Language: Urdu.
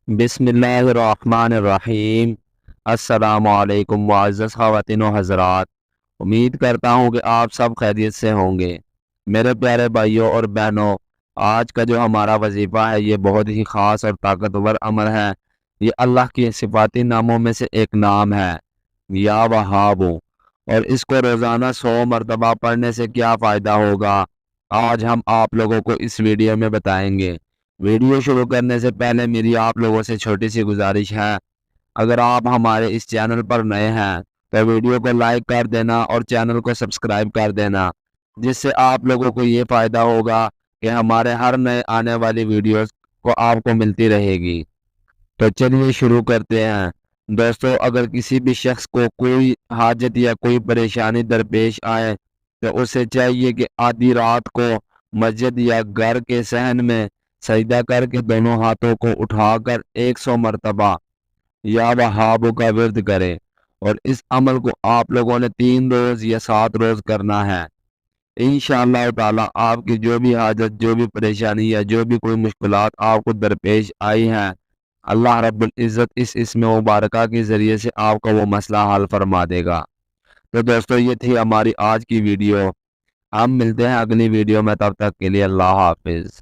بسم اللہ الرحمن الرحیم۔ السلام علیکم معزز خواتین و حضرات، امید کرتا ہوں کہ آپ سب خیریت سے ہوں گے۔ میرے پیارے بھائیوں اور بہنوں، آج کا جو ہمارا وظیفہ ہے یہ بہت ہی خاص اور طاقتور عمل ہے۔ یہ اللہ کی صفاتی ناموں میں سے ایک نام ہے، یا وہاب۔ اور اس کو روزانہ 100 مرتبہ پڑھنے سے کیا فائدہ ہوگا، آج ہم آپ لوگوں کو اس ویڈیو میں بتائیں گے۔ ویڈیو شروع کرنے سے پہلے میری آپ لوگوں سے چھوٹی سی گزارش ہے، اگر آپ ہمارے اس چینل پر نئے ہیں تو ویڈیو کو لائک کر دینا اور چینل کو سبسکرائب کر دینا، جس سے آپ لوگوں کو یہ فائدہ ہوگا کہ ہمارے ہر نئے آنے والی ویڈیوز کو آپ کو ملتی رہے گی۔ تو چلیے شروع کرتے ہیں۔ دوستو، اگر کسی بھی شخص کو کوئی حاجت یا کوئی پریشانی درپیش آئے تو اسے چاہیے کہ آدھی رات کو مسجد یا گھر کے صحن میں سجدہ کر کے دونوں ہاتھوں کو اٹھا کر 100 مرتبہ یا وہاب کا ورد کرے، اور اس عمل کو آپ لوگوں نے 3 روز یا 7 روز کرنا ہے۔ انشاءاللہ تعالی آپ کی جو بھی حاجت، جو بھی پریشانی یا جو بھی کوئی مشکلات آپ کو درپیش آئی ہیں، اللہ رب العزت اس اسم مبارکہ کے ذریعے سے آپ کا وہ مسئلہ حل فرما دے گا۔ تو دوستو، یہ تھی ہماری آج کی ویڈیو۔ ہم ملتے ہیں اگلی ویڈیو میں، تب تک کے لیے اللہ حافظ۔